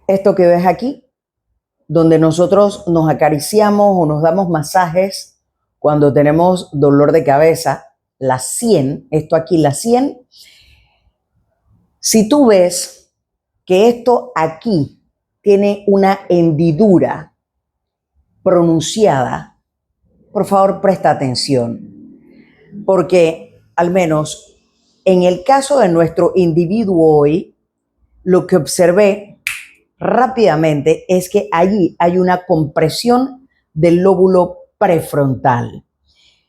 Esto que ves aquí, donde nosotros nos acariciamos o nos damos masajes cuando tenemos dolor de cabeza, la sien, esto aquí, la sien, si tú ves que esto aquí tiene una hendidura pronunciada, por favor presta atención, porque al menos en el caso de nuestro individuo hoy, lo que observé rápidamente es que allí hay una compresión del lóbulo prefrontal.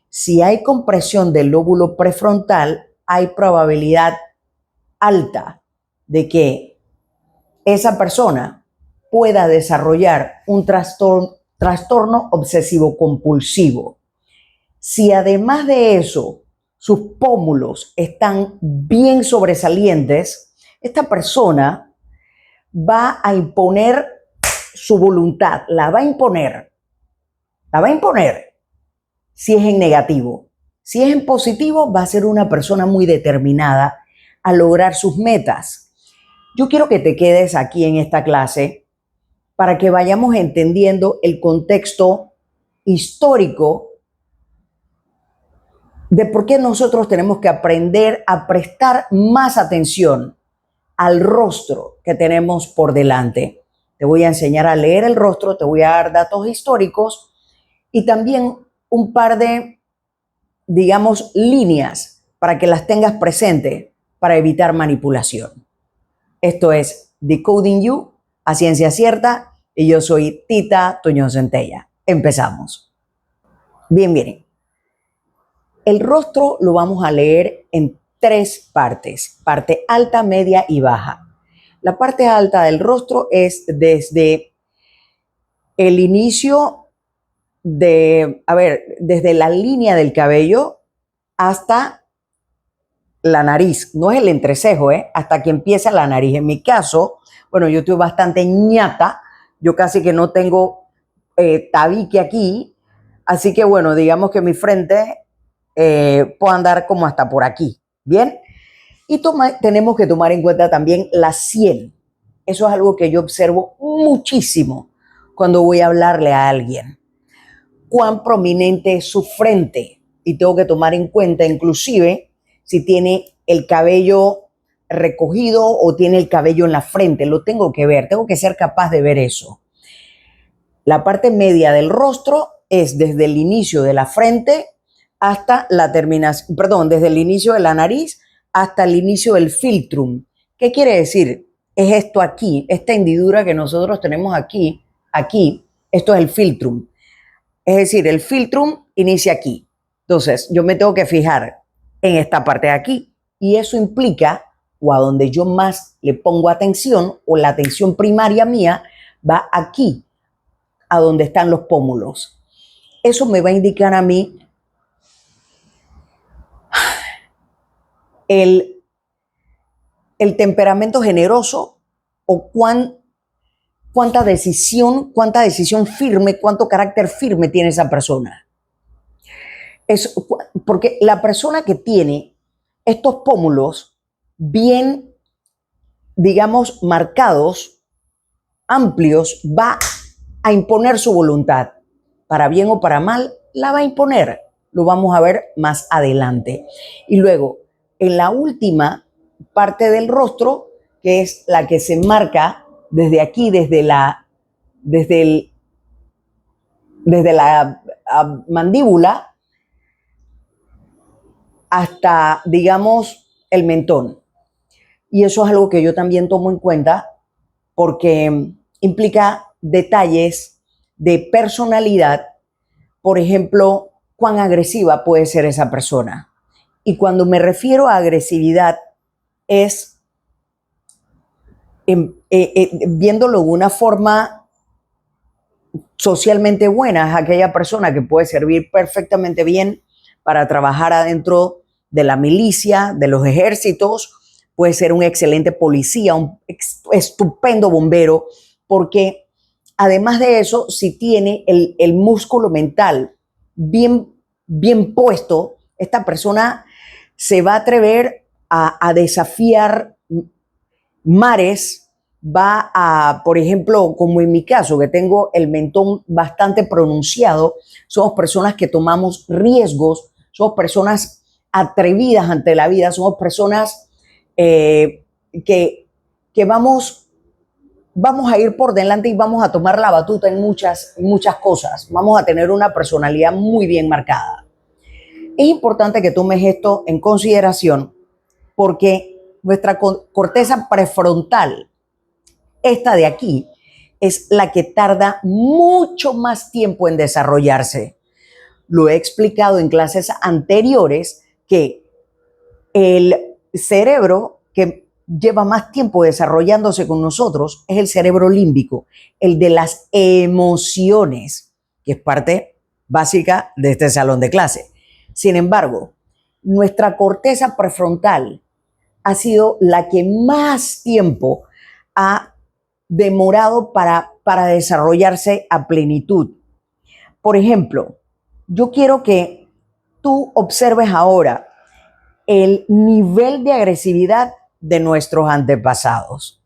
Si hay compresión del lóbulo prefrontal, hay probabilidad alta de que esa persona pueda desarrollar un trastorno obsesivo compulsivo. Si además de eso sus pómulos están bien sobresalientes, esta persona va a imponer su voluntad, la va a imponer si es en negativo. Si es en positivo, va a ser una persona muy determinada a lograr sus metas. Yo quiero que te quedes aquí en esta clase para que vayamos entendiendo el contexto histórico de por qué nosotros tenemos que aprender a prestar más atención al rostro que tenemos por delante. Te voy a enseñar a leer el rostro, te voy a dar datos históricos y también un par de, digamos, líneas para que las tengas presente para evitar manipulación. Esto es Decoding You a ciencia cierta y yo soy Tita Tuñón Centella. Empezamos. Bien, miren. El rostro lo vamos a leer en tres partes, parte alta, media y baja. La parte alta del rostro es desde el inicio desde la línea del cabello hasta la nariz, no es el entrecejo, hasta que empieza la nariz. En mi caso, bueno, yo estoy bastante ñata, yo casi que no tengo tabique aquí, así que bueno, digamos que mi frente puede andar como hasta por aquí, ¿bien? Y tenemos que tomar en cuenta también la sien. Eso es algo que yo observo muchísimo cuando voy a hablarle a alguien. Cuán prominente es su frente. Y tengo que tomar en cuenta inclusive si tiene el cabello recogido o tiene el cabello en la frente. Lo tengo que ver, tengo que ser capaz de ver eso. La parte media del rostro es desde el inicio de la frente hasta la terminación, desde el inicio de la nariz hasta el inicio del filtrum. ¿Qué quiere decir? Es esto aquí, esta hendidura que nosotros tenemos aquí, esto es el filtrum. Es decir, el filtrum inicia aquí. Entonces, yo me tengo que fijar en esta parte de aquí y eso implica, o a donde yo más le pongo atención, o la atención primaria mía, va aquí, a donde están los pómulos. Eso me va a indicar a mí el temperamento generoso o cuánta decisión firme, cuánto carácter firme tiene esa persona. Porque la persona que tiene estos pómulos bien, digamos, marcados, amplios, va a imponer su voluntad. Para bien o para mal, la va a imponer. Lo vamos a ver más adelante. Y luego, en la última parte del rostro, que es la que se marca desde aquí, desde la mandíbula hasta, digamos, el mentón. Y eso es algo que yo también tomo en cuenta porque implica detalles de personalidad. Por ejemplo, cuán agresiva puede ser esa persona. Y cuando me refiero a agresividad es viéndolo de una forma socialmente buena, es aquella persona que puede servir perfectamente bien para trabajar adentro de la milicia, de los ejércitos, puede ser un excelente policía, un estupendo bombero, porque además de eso, si tiene el músculo mental bien puesto, esta persona se va a atrever a desafiar mares va a, por ejemplo, como en mi caso, que tengo el mentón bastante pronunciado, somos personas que tomamos riesgos, somos personas atrevidas ante la vida, somos personas que vamos a ir por delante y vamos a tomar la batuta en muchas cosas. Vamos a tener una personalidad muy bien marcada. Es importante que tomes esto en consideración porque nuestra corteza prefrontal, esta de aquí, es la que tarda mucho más tiempo en desarrollarse. Lo he explicado en clases anteriores que el cerebro que lleva más tiempo desarrollándose con nosotros es el cerebro límbico, el de las emociones, que es parte básica de este salón de clase. Sin embargo, nuestra corteza prefrontal ha sido la que más tiempo ha demorado para desarrollarse a plenitud. Por ejemplo, yo quiero que tú observes ahora el nivel de agresividad de nuestros antepasados.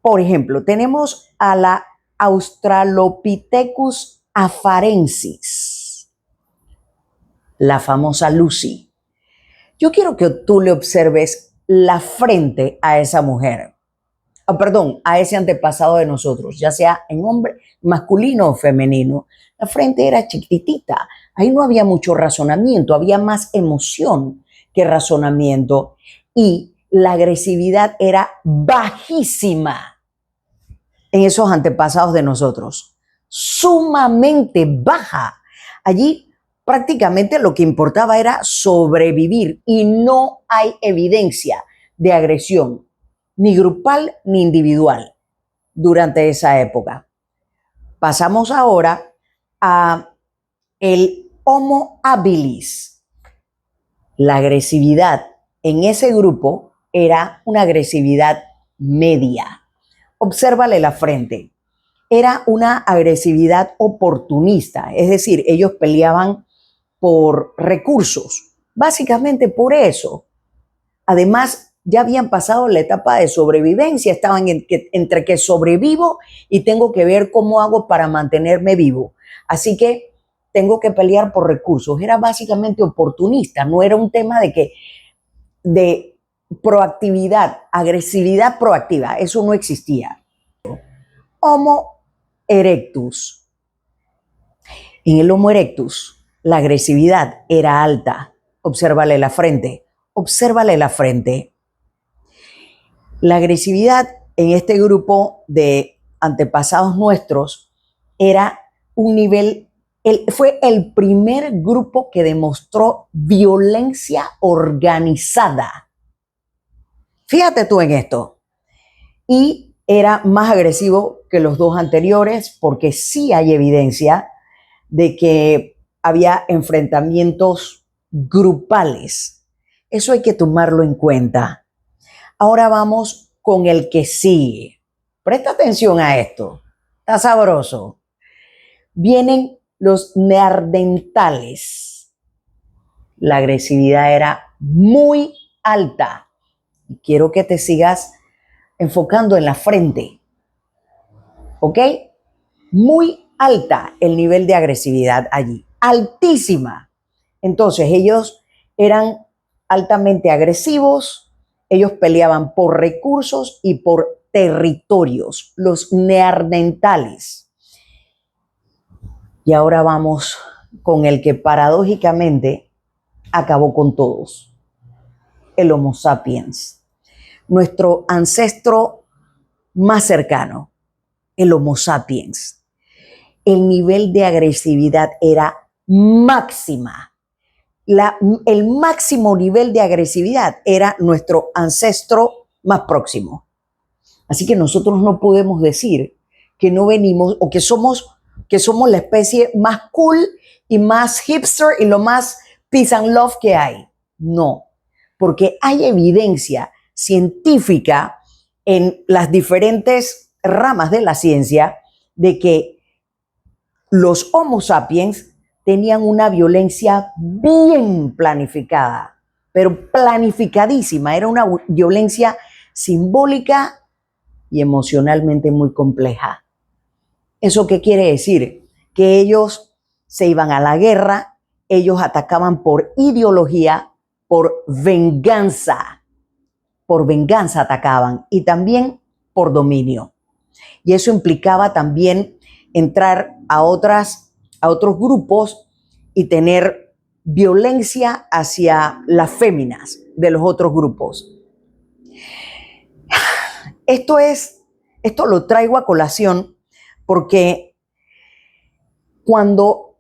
Por ejemplo, tenemos a la Australopithecus afarensis, la famosa Lucy. Yo quiero que tú le observes la frente a esa mujer. Perdón, a ese antepasado de nosotros, ya sea en hombre masculino o femenino. La frente era chiquitita, ahí no había mucho razonamiento, había más emoción que razonamiento y la agresividad era bajísima en esos antepasados de nosotros, sumamente baja. Allí prácticamente lo que importaba era sobrevivir y no hay evidencia de agresión, ni grupal ni individual, durante esa época. Pasamos ahora a el Homo habilis. La agresividad en ese grupo era una agresividad media. Obsérvale la frente. Era una agresividad oportunista, es decir, ellos peleaban por recursos, básicamente por eso. Además, ya habían pasado la etapa de sobrevivencia, estaban entre que sobrevivo y tengo que ver cómo hago para mantenerme vivo. Así que tengo que pelear por recursos. Era básicamente oportunista, no era un tema de proactividad, agresividad proactiva, eso no existía. Homo erectus. En el Homo erectus, la agresividad era alta. Obsérvale la frente, obsérvale la frente. La agresividad en este grupo de antepasados nuestros era un nivel, fue el primer grupo que demostró violencia organizada. Fíjate tú en esto. Y era más agresivo que los dos anteriores porque sí hay evidencia de que había enfrentamientos grupales. Eso hay que tomarlo en cuenta. Ahora vamos con el que sigue. Presta atención a esto. Está sabroso. Vienen los neandertales. La agresividad era muy alta. Y quiero que te sigas enfocando en la frente. ¿Ok? Muy alta el nivel de agresividad allí. Altísima. Entonces ellos eran altamente agresivos. Ellos peleaban por recursos y por territorios, los neandertales. Y ahora vamos con el que paradójicamente acabó con todos, el Homo sapiens, nuestro ancestro más cercano, el Homo sapiens. El nivel de agresividad era máxima. El máximo nivel de agresividad era nuestro ancestro más próximo. Así que nosotros no podemos decir que no venimos o que somos la especie más cool y más hipster y lo más peace and love que hay. No, porque hay evidencia científica en las diferentes ramas de la ciencia de que los Homo sapiens tenían una violencia bien planificada, pero planificadísima. Era una violencia simbólica y emocionalmente muy compleja. ¿Eso qué quiere decir? Que ellos se iban a la guerra, ellos atacaban por ideología, por venganza atacaban y también por dominio. Y eso implicaba también entrar a otros grupos y tener violencia hacia las féminas de los otros grupos. Esto lo traigo a colación porque cuando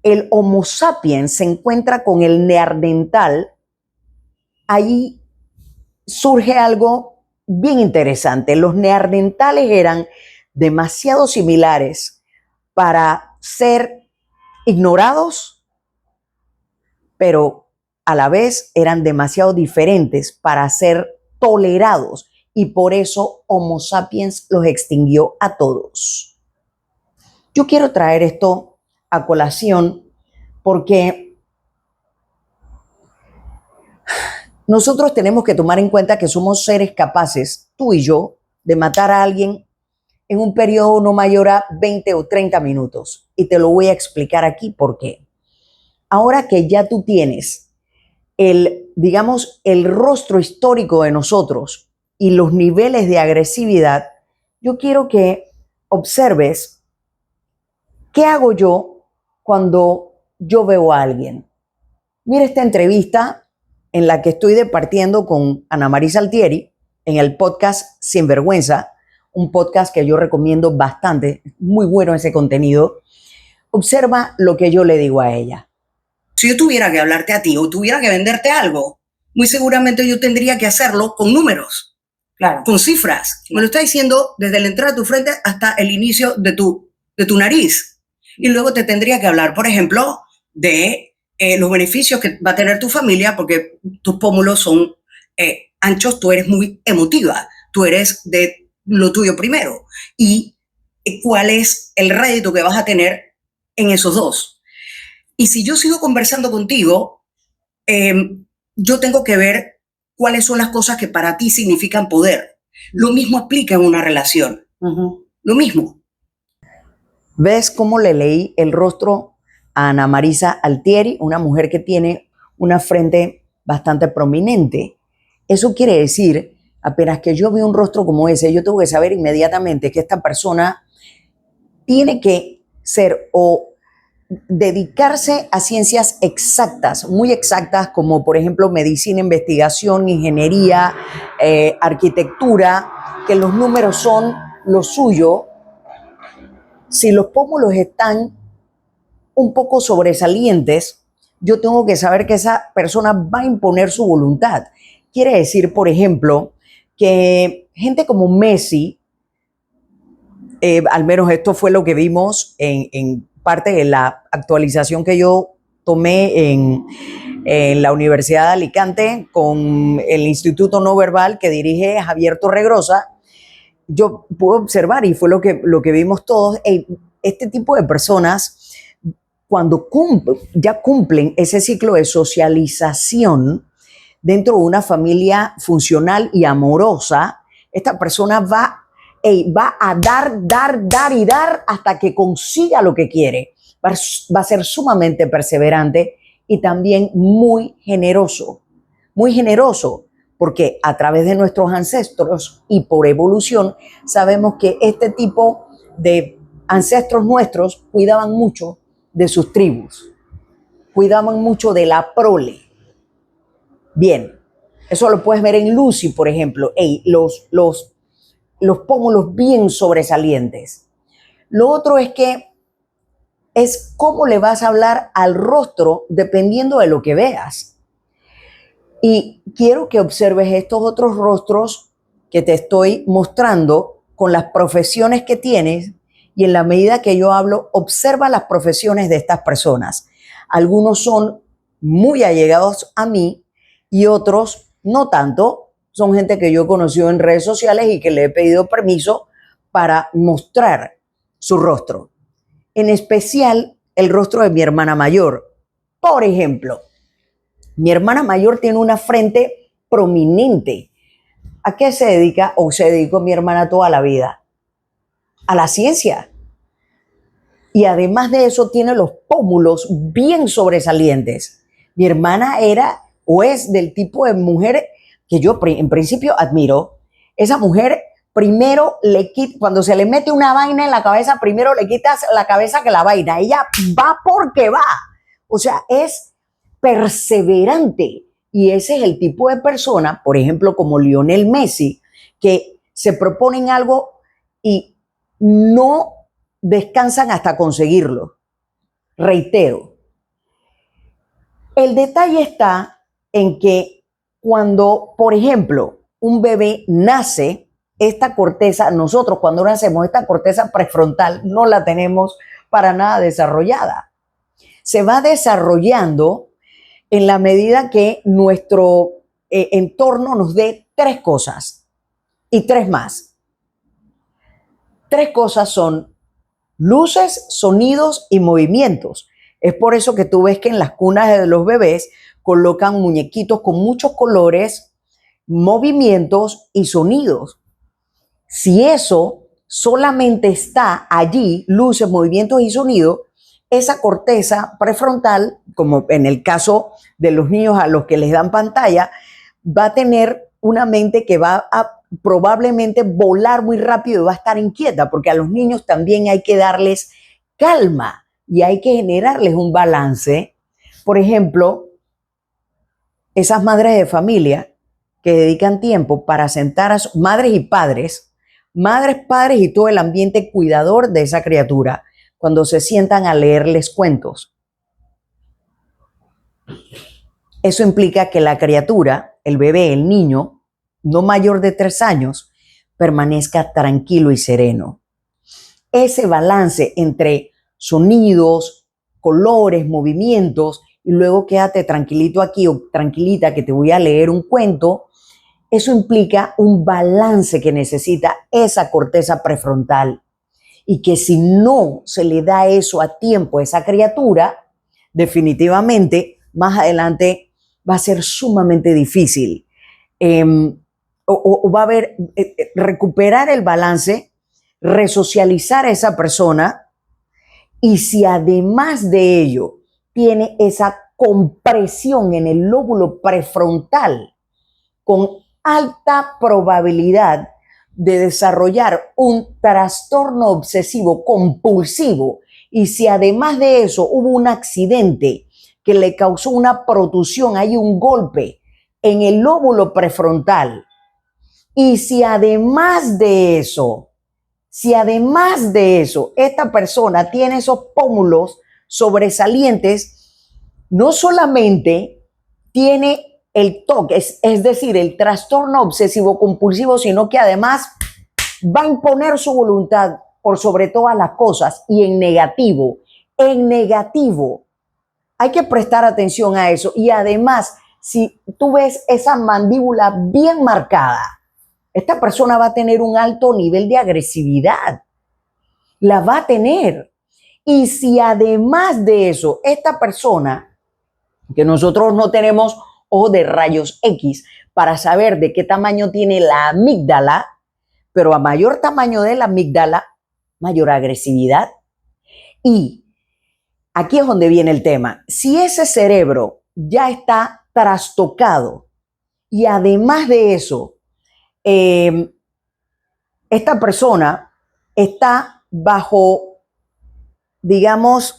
el Homo sapiens se encuentra con el neandertal, ahí surge algo bien interesante. Los neandertales eran demasiado similares para ser ignorados, pero a la vez eran demasiado diferentes para ser tolerados y por eso Homo sapiens los extinguió a todos. Yo quiero traer esto a colación porque nosotros tenemos que tomar en cuenta que somos seres capaces, tú y yo, de matar a alguien en un periodo no mayor a 20 o 30 minutos. Y te lo voy a explicar aquí por qué. Ahora que ya tú tienes digamos, el rostro histórico de nosotros y los niveles de agresividad, yo quiero que observes qué hago yo cuando yo veo a alguien. Mira esta entrevista en la que estoy departiendo con Ana Marisa Altieri en el podcast Sinvergüenza, un podcast que yo recomiendo bastante, muy bueno ese contenido. Observa lo que yo le digo a ella. Si yo tuviera que hablarte a ti o tuviera que venderte algo, muy seguramente yo tendría que hacerlo con números, claro, con cifras. Claro. Me lo está diciendo desde la entrada de tu frente hasta el inicio de tu nariz. Y luego te tendría que hablar, por ejemplo, de los beneficios que va a tener tu familia, porque tus pómulos son anchos, tú eres muy emotiva, tú eres de lo tuyo primero. Y cuál es el rédito que vas a tener en esos dos. Y si yo sigo conversando contigo, yo tengo que ver cuáles son las cosas que para ti significan poder. Lo mismo aplica en una relación. Lo mismo. ¿Ves cómo le leí el rostro a Ana Marisa Altieri, una mujer que tiene una frente bastante prominente? Eso quiere decir, apenas que yo veo un rostro como ese, yo tengo que saber inmediatamente que esta persona tiene que ser o dedicarse a ciencias exactas, muy exactas, como por ejemplo medicina, investigación, ingeniería, arquitectura, que los números son lo suyo. Si los pómulos están un poco sobresalientes, yo tengo que saber que esa persona va a imponer su voluntad. Quiere decir, por ejemplo, que gente como Messi, al menos esto fue lo que vimos en parte de la actualización que yo tomé en la Universidad de Alicante con el Instituto No Verbal que dirige Javier Torregrosa. Yo pude observar, y fue lo que vimos todos, este tipo de personas, cuando ya cumplen ese ciclo de socialización dentro de una familia funcional y amorosa, esta persona va a dar y dar hasta que consiga lo que quiere. Va a ser sumamente perseverante y también muy generoso, porque a través de nuestros ancestros y por evolución sabemos que este tipo de ancestros nuestros cuidaban mucho de sus tribus, cuidaban mucho de la prole. Bien, eso lo puedes ver en Lucy, por ejemplo, los pómulos bien sobresalientes. Lo otro es que es cómo le vas a hablar al rostro dependiendo de lo que veas. Y quiero que observes estos otros rostros que te estoy mostrando con las profesiones que tienes, y en la medida que yo hablo, observa las profesiones de estas personas. Algunos son muy allegados a mí y otros no tanto. Son gente que yo he conocido en redes sociales y que le he pedido permiso para mostrar su rostro. En especial, el rostro de mi hermana mayor. Por ejemplo, mi hermana mayor tiene una frente prominente. ¿A qué se dedica o se dedicó mi hermana toda la vida? A la ciencia. Y además de eso tiene los pómulos bien sobresalientes. Mi hermana era o es del tipo de mujer que yo en principio admiro. Esa mujer primero le quita, cuando se le mete una vaina en la cabeza, primero le quitas la cabeza que la vaina. Ella va porque va. O sea, es perseverante. Y ese es el tipo de persona, por ejemplo, como Lionel Messi, que se proponen algo y no descansan hasta conseguirlo. Reitero, el detalle está en que cuando, por ejemplo, un bebé nace, esta corteza, nosotros cuando nacemos, esta corteza prefrontal no la tenemos para nada desarrollada. Se va desarrollando en la medida que nuestro entorno nos dé tres cosas y tres más. Tres cosas son luces, sonidos y movimientos. Es por eso que tú ves que en las cunas de los bebés colocan muñequitos con muchos colores, movimientos y sonidos. Si eso solamente está allí, luces, movimientos y sonidos, esa corteza prefrontal, como en el caso de los niños a los que les dan pantalla, va a tener una mente que va a probablemente volar muy rápido y va a estar inquieta, porque a los niños también hay que darles calma y hay que generarles un balance. Por ejemplo, esas madres de familia que dedican tiempo para sentar a sus madres y padres y todo el ambiente cuidador de esa criatura, cuando se sientan a leerles cuentos. Eso implica que la criatura, el bebé, el niño, no mayor de 3 años, permanezca tranquilo y sereno. Ese balance entre sonidos, colores, movimientos, y luego quédate tranquilito aquí o tranquilita que te voy a leer un cuento, eso implica un balance que necesita esa corteza prefrontal. Y que si no se le da eso a tiempo a esa criatura, definitivamente más adelante va a ser sumamente difícil. O va a haber, recuperar el balance, resocializar a esa persona, y si además de ello tiene esa compresión en el lóbulo prefrontal, con alta probabilidad de desarrollar un trastorno obsesivo compulsivo, y si además de eso hubo un accidente que le causó una protusión, hay un golpe en el lóbulo prefrontal, y si además de eso, esta persona tiene esos pómulos sobresalientes, no solamente tiene el TOC, es decir, el trastorno obsesivo compulsivo, sino que además va a imponer su voluntad por sobre todas las cosas y en negativo. Hay que prestar atención a eso. Y además, si tú ves esa mandíbula bien marcada, esta persona va a tener un alto nivel de agresividad. La va a tener. Y si además de eso, esta persona, que nosotros no tenemos o de rayos X para saber de qué tamaño tiene la amígdala, pero a mayor tamaño de la amígdala, mayor agresividad. Y aquí es donde viene el tema. Si ese cerebro ya está trastocado y además de eso, esta persona está bajo, digamos,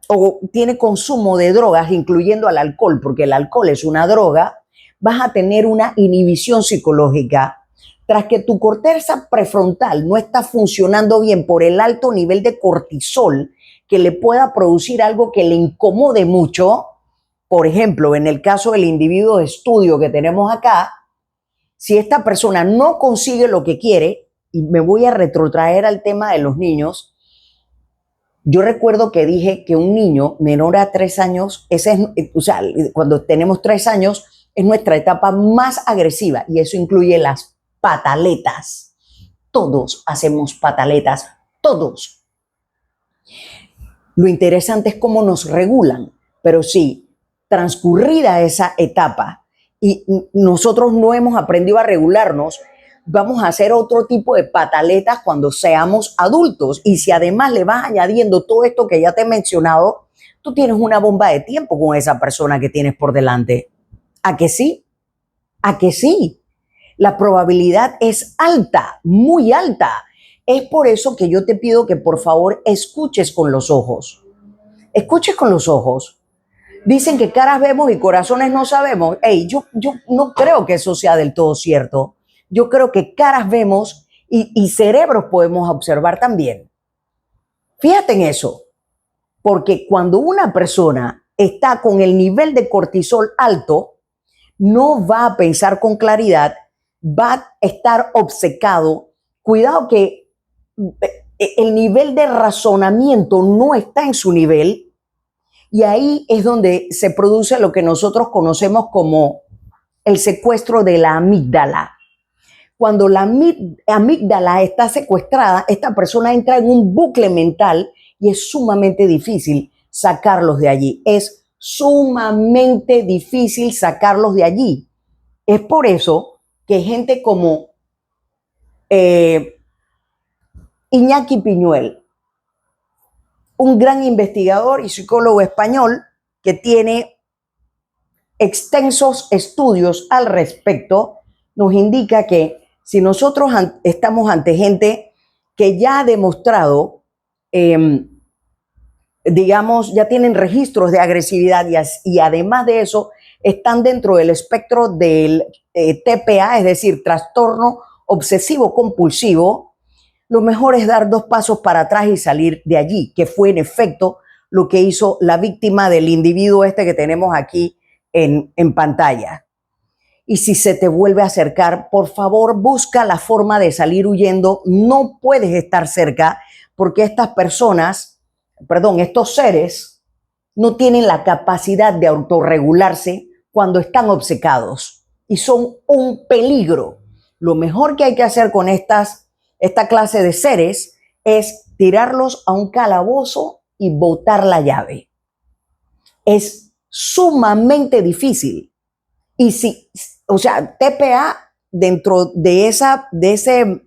o tiene consumo de drogas, incluyendo al alcohol, porque el alcohol es una droga, vas a tener una inhibición psicológica. Tras que tu corteza prefrontal no está funcionando bien por el alto nivel de cortisol que le pueda producir algo que le incomode mucho, por ejemplo, en el caso del individuo de estudio que tenemos acá, si esta persona no consigue lo que quiere, y me voy a retrotraer al tema de los niños, yo recuerdo que dije que un niño menor a 3 años, cuando tenemos 3 años, es nuestra etapa más agresiva, y eso incluye las pataletas. Todos hacemos pataletas, todos. Lo interesante es cómo nos regulan, pero sí, transcurrida esa etapa y nosotros no hemos aprendido a regularnos, vamos a hacer otro tipo de pataletas cuando seamos adultos. Y si además le vas añadiendo todo esto que ya te he mencionado, tú tienes una bomba de tiempo con esa persona que tienes por delante. ¿A que sí? ¿A que sí? La probabilidad es alta, muy alta. Es por eso que yo te pido que por favor escuches con los ojos. Escuches con los ojos. Dicen que caras vemos y corazones no sabemos. Hey, yo no creo que eso sea del todo cierto. Yo creo que caras vemos y cerebros podemos observar también. Fíjate en eso, porque cuando una persona está con el nivel de cortisol alto, no va a pensar con claridad, va a estar obcecado. Cuidado que el nivel de razonamiento no está en su nivel, y ahí es donde se produce lo que nosotros conocemos como el secuestro de la amígdala. Cuando la amígdala está secuestrada, esta persona entra en un bucle mental y es sumamente difícil sacarlos de allí. Es sumamente difícil sacarlos de allí. Es por eso que gente como Iñaki Piñuel, un gran investigador y psicólogo español que tiene extensos estudios al respecto, nos indica que si nosotros estamos ante gente que ya ha demostrado, digamos, ya tienen registros de agresividad y además de eso están dentro del espectro del TPA, es decir, trastorno obsesivo compulsivo, lo mejor es dar 2 pasos para atrás y salir de allí, que fue en efecto lo que hizo la víctima del individuo este que tenemos aquí en pantalla. Y si se te vuelve a acercar, por favor, busca la forma de salir huyendo. No puedes estar cerca porque estas personas, estos seres, no tienen la capacidad de autorregularse cuando están obcecados y son un peligro. Lo mejor que hay que hacer con esta clase de seres es tirarlos a un calabozo y botar la llave. Es sumamente difícil. Y si, TPA, dentro de ese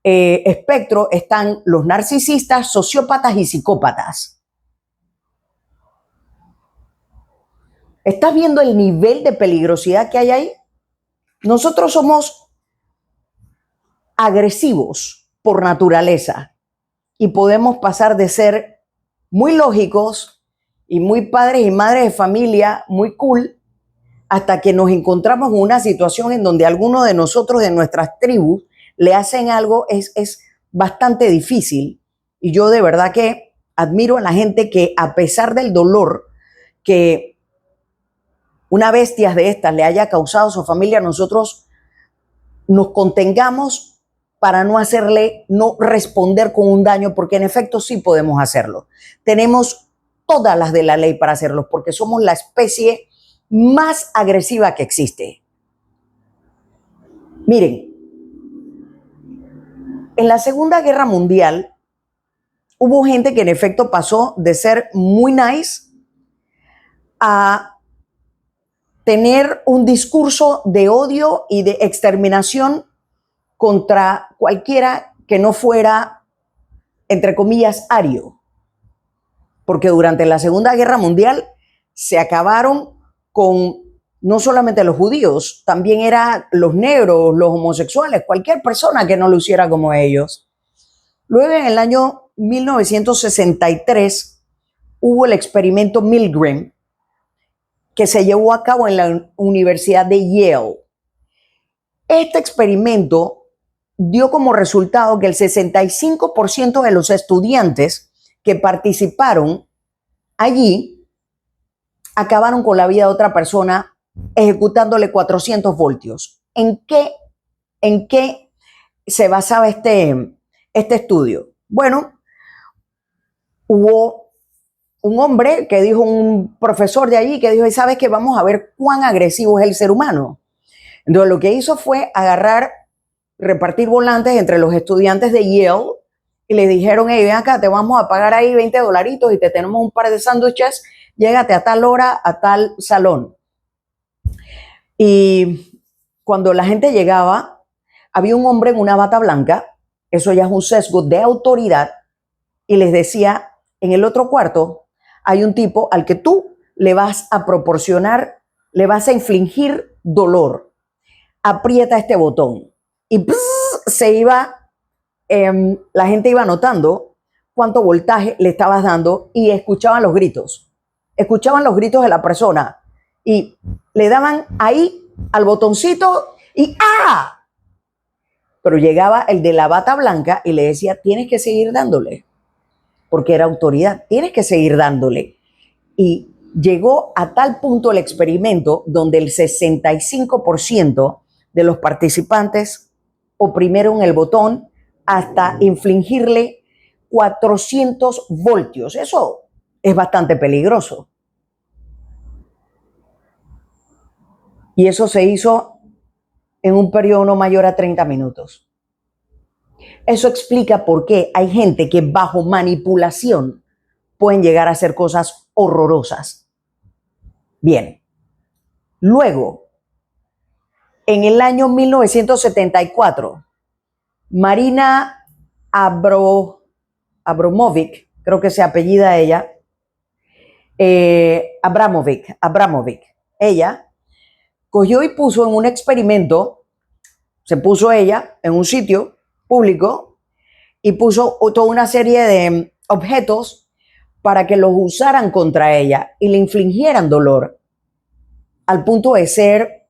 espectro están los narcisistas, sociópatas y psicópatas. ¿Estás viendo el nivel de peligrosidad que hay ahí? Nosotros somos agresivos por naturaleza y podemos pasar de ser muy lógicos y muy padres y madres de familia, muy cool, hasta que nos encontramos en una situación en donde alguno de nosotros, de nuestras tribus, le hacen algo, es bastante difícil. Y yo de verdad que admiro a la gente que, a pesar del dolor que una bestia de estas le haya causado a su familia, nosotros nos contengamos para no responder con un daño, porque en efecto sí podemos hacerlo. Tenemos todas las de la ley para hacerlo, porque somos la especie más agresiva que existe. Miren, en la Segunda Guerra Mundial hubo gente que en efecto pasó de ser muy nice a tener un discurso de odio y de exterminación contra cualquiera que no fuera, entre comillas, ario. Porque durante la Segunda Guerra Mundial se acabaron con no solamente los judíos, también eran los negros, los homosexuales, cualquier persona que no lo hiciera como ellos. Luego, en el año 1963, hubo el experimento Milgram, que se llevó a cabo en la Universidad de Yale. Este experimento dio como resultado que el 65% de los estudiantes que participaron allí acabaron con la vida de otra persona ejecutándole 400 voltios. ¿En qué se basaba este estudio? Bueno, hubo un hombre que dijo, un profesor de allí que dijo, ¿sabes qué? Vamos a ver cuán agresivo es el ser humano. Entonces lo que hizo fue repartir volantes entre los estudiantes de Yale y les dijeron, hey, ven acá, te vamos a pagar ahí $20 y te tenemos un par de sándwiches, llégate a tal hora a tal salón. Y cuando la gente llegaba, había un hombre en una bata blanca, eso ya es un sesgo de autoridad, y les decía, en el otro cuarto hay un tipo al que tú le vas a proporcionar, le vas a infligir dolor. Aprieta este botón. Y se iba, la gente iba notando cuánto voltaje le estabas dando y escuchaban los gritos. Escuchaban los gritos de la persona y le daban ahí al botoncito y ¡ah! Pero llegaba el de la bata blanca y le decía, tienes que seguir dándole, porque era autoridad, tienes que seguir dándole. Y llegó a tal punto el experimento donde el 65% de los participantes oprimieron el botón hasta infligirle 400 voltios. Eso es bastante peligroso. Y eso se hizo en un periodo no mayor a 30 minutos. Eso explica por qué hay gente que bajo manipulación pueden llegar a hacer cosas horrorosas. Bien. Luego, en el año 1974, Marina Abramovic, creo que se apellida ella, Abramovic, ella cogió y puso en un experimento, se puso ella en un sitio público y puso toda una serie de objetos para que los usaran contra ella y le infligieran dolor, al punto de ser,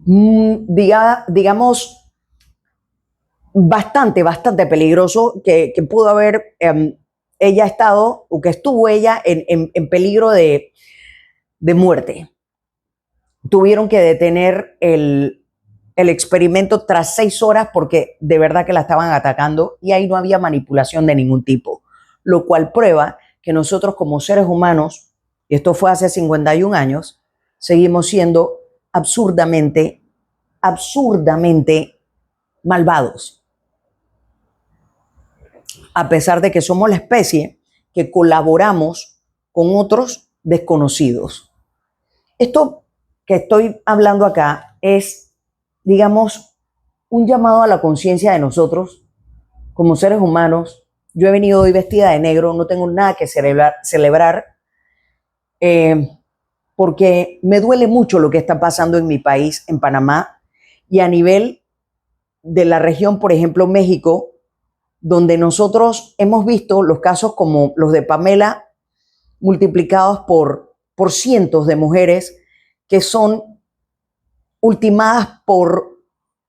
digamos, bastante peligroso, que pudo haber ella estado, o que estuvo ella en peligro de muerte. Tuvieron que detener el experimento tras 6 horas porque de verdad que la estaban atacando y ahí no había manipulación de ningún tipo, lo cual prueba que nosotros como seres humanos, y esto fue hace 51 años, seguimos siendo absurdamente malvados, a pesar de que somos la especie que colaboramos con otros desconocidos. Esto que estoy hablando acá es, digamos, un llamado a la conciencia de nosotros como seres humanos. Yo he venido hoy vestida de negro, no tengo nada que celebrar porque me duele mucho lo que está pasando en mi país, en Panamá, y a nivel de la región, por ejemplo, México, donde nosotros hemos visto los casos como los de Pamela multiplicados por cientos de mujeres que son ultimadas por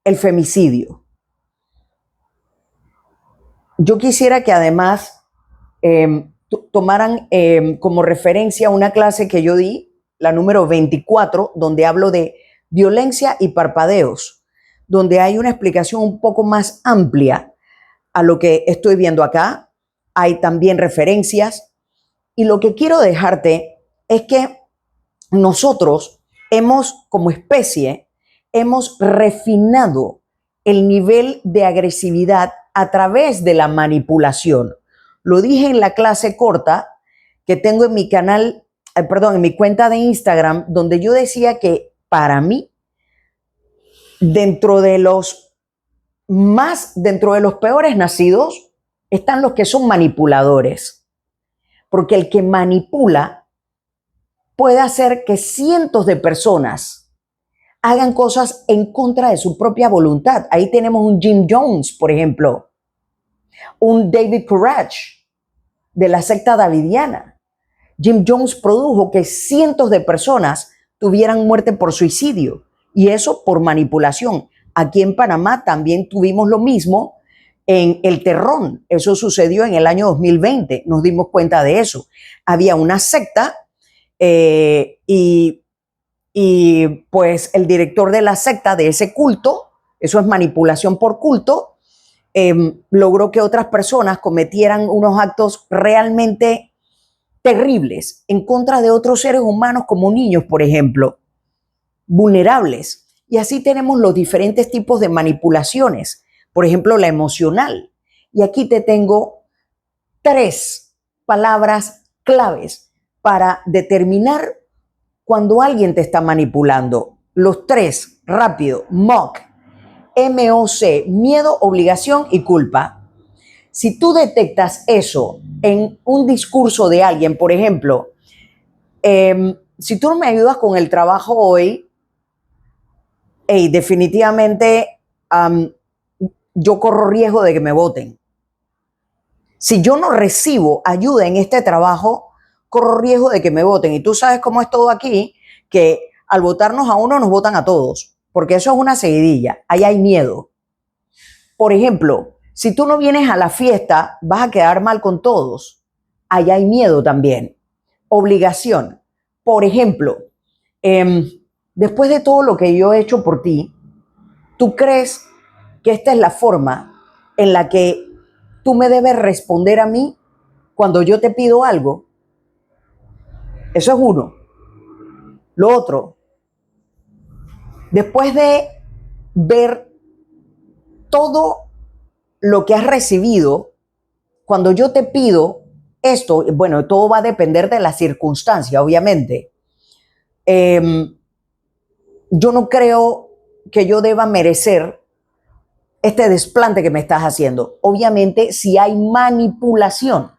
el femicidio. Yo quisiera que además tomaran como referencia una clase que yo di, la número 24, donde hablo de violencia y parpadeos, donde hay una explicación un poco más amplia a lo que estoy viendo acá. Hay también referencias y lo que quiero dejarte es que nosotros como especie, hemos refinado el nivel de agresividad a través de la manipulación. Lo dije en la clase corta que tengo en mi canal, en mi cuenta de Instagram, donde yo decía que para mí, dentro de los peores nacidos, están los que son manipuladores. Porque el que manipula puede hacer que cientos de personas hagan cosas en contra de su propia voluntad. Ahí tenemos un Jim Jones, por ejemplo, un David Koresh de la secta davidiana. Jim Jones produjo que cientos de personas tuvieran muerte por suicidio y eso por manipulación. Aquí en Panamá también tuvimos lo mismo en El Terrón. Eso sucedió en el año 2020. Nos dimos cuenta de eso. Había una secta y pues el director de la secta, de ese culto, eso es manipulación por culto, logró que otras personas cometieran unos actos realmente terribles en contra de otros seres humanos como niños, por ejemplo, vulnerables. Y así tenemos los diferentes tipos de manipulaciones, por ejemplo, la emocional. Y aquí te tengo 3 palabras claves para determinar cuando alguien te está manipulando. los tres, rápido, MOC, M-O-C, miedo, obligación y culpa. Si tú detectas eso en un discurso de alguien, por ejemplo, si tú no me ayudas con el trabajo hoy, definitivamente yo corro riesgo de que me voten. Si yo no recibo ayuda en este trabajo, corro riesgo de que me voten. Y tú sabes cómo es todo aquí, que al votarnos a uno nos votan a todos, porque eso es una seguidilla. Ahí hay miedo. Por ejemplo, si tú no vienes a la fiesta, vas a quedar mal con todos. Ahí hay miedo también. Obligación. Por ejemplo, después de todo lo que yo he hecho por ti, ¿tú crees que esta es la forma en la que tú me debes responder a mí cuando yo te pido algo? Eso es uno. Lo otro, después de ver todo lo que has recibido, cuando yo te pido esto, bueno, todo va a depender de la circunstancia, obviamente. Yo no creo que yo deba merecer este desplante que me estás haciendo. Obviamente, si hay manipulación,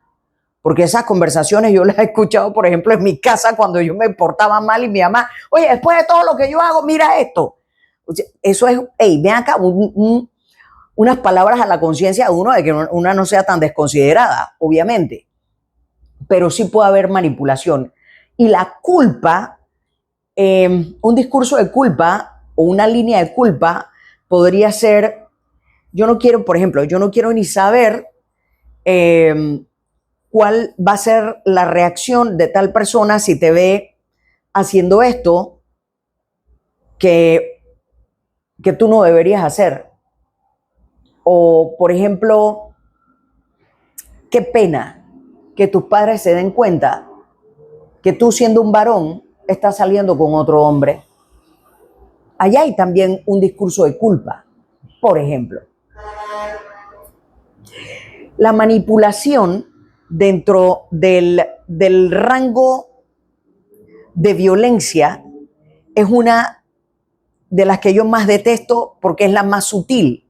porque esas conversaciones yo las he escuchado, por ejemplo, en mi casa cuando yo me portaba mal y mi mamá, oye, después de todo lo que yo hago, mira esto. Eso es, ven acá, unas palabras a la conciencia de uno de que una no sea tan desconsiderada, obviamente. Pero sí puede haber manipulación. Y la culpa, un discurso de culpa o una línea de culpa podría ser, yo no quiero, por ejemplo, yo no quiero ni saber cuál va a ser la reacción de tal persona si te ve haciendo esto que tú no deberías hacer. O, por ejemplo, qué pena que tus padres se den cuenta que tú, siendo un varón, estás saliendo con otro hombre. Allá hay también un discurso de culpa. Por ejemplo, la manipulación dentro del rango de violencia es una de las que yo más detesto porque es la más sutil.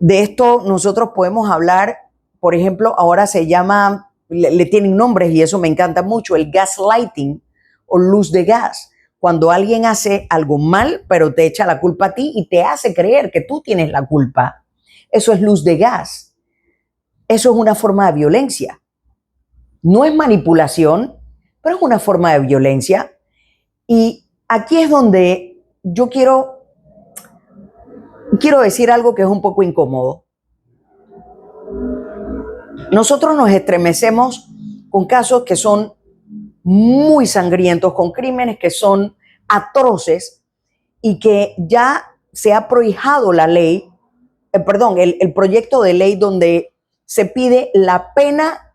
De esto nosotros podemos hablar, por ejemplo, ahora se llama, le tienen nombres y eso me encanta mucho, el gaslighting o luz de gas. Cuando alguien hace algo mal, pero te echa la culpa a ti y te hace creer que tú tienes la culpa. Eso es luz de gas. Eso es una forma de violencia. No es manipulación, pero es una forma de violencia. Y aquí es donde yo quiero decir algo que es un poco incómodo. Nosotros nos estremecemos con casos que son muy sangrientos, con crímenes que son atroces y que ya se ha prohijado la ley, el proyecto de ley donde se pide la pena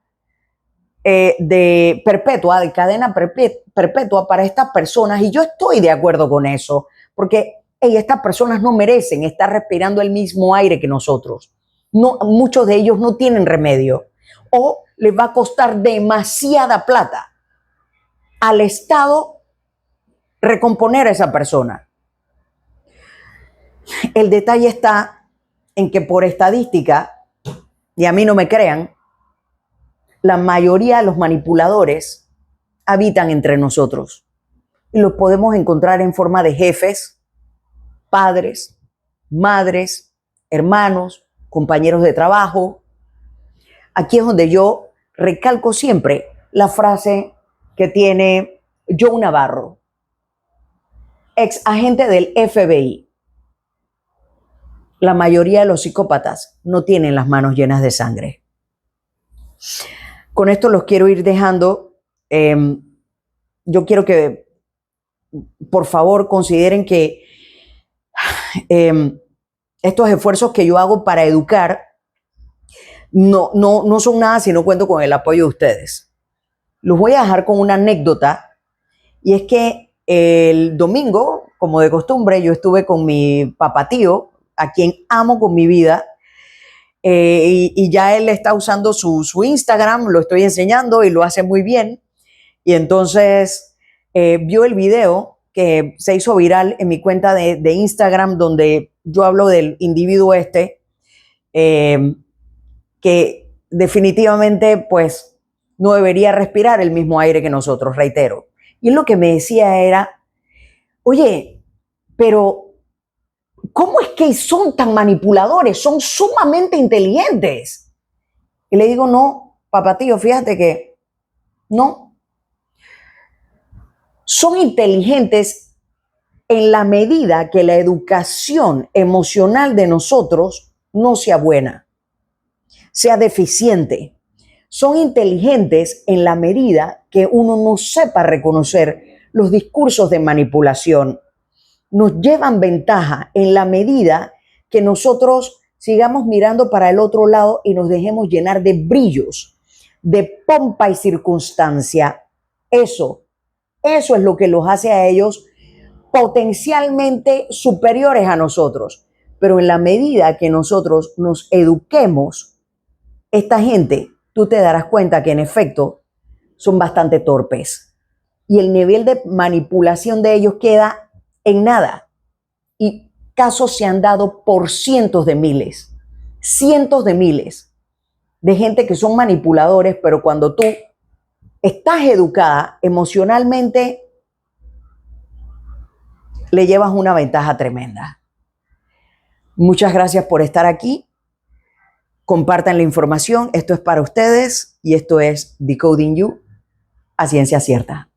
de perpetua, de cadena perpetua para estas personas, y yo estoy de acuerdo con eso, porque estas personas no merecen estar respirando el mismo aire que nosotros. No, muchos de ellos no tienen remedio o les va a costar demasiada plata al Estado recomponer a esa persona. El detalle está en que, por estadística, y a mí no me crean, la mayoría de los manipuladores habitan entre nosotros y los podemos encontrar en forma de jefes, padres, madres, hermanos, compañeros de trabajo. Aquí es donde yo recalco siempre la frase que tiene Joe Navarro, ex agente del FBI. La mayoría de los psicópatas no tienen las manos llenas de sangre. Con esto los quiero ir dejando. Yo quiero que, por favor, consideren que estos esfuerzos que yo hago para educar no son nada si no cuento con el apoyo de ustedes. Los voy a dejar con una anécdota, y es que el domingo, como de costumbre, yo estuve con mi papatío, a quien amo con mi vida, y ya él está usando su Instagram, lo estoy enseñando y lo hace muy bien. Y entonces vio el video que se hizo viral en mi cuenta de Instagram, donde yo hablo del individuo que definitivamente pues no debería respirar el mismo aire que nosotros, reitero. Y él lo que me decía era, oye, pero ¿cómo es que son tan manipuladores? Son sumamente inteligentes. Y le digo, no, papatío, fíjate que no. Son inteligentes en la medida que la educación emocional de nosotros no sea buena, sea deficiente. Son inteligentes en la medida que uno no sepa reconocer los discursos de manipulación. Nos llevan ventaja en la medida que nosotros sigamos mirando para el otro lado y nos dejemos llenar de brillos, de pompa y circunstancia. Eso es lo que los hace a ellos potencialmente superiores a nosotros. Pero en la medida que nosotros nos eduquemos, esta gente, tú te darás cuenta que en efecto son bastante torpes. Y el nivel de manipulación de ellos queda en nada. Y casos se han dado por cientos de miles de gente que son manipuladores, pero cuando tú estás educada emocionalmente, le llevas una ventaja tremenda. Muchas gracias por estar aquí. Compartan la información. Esto es para ustedes y esto es Decoding You a ciencia cierta.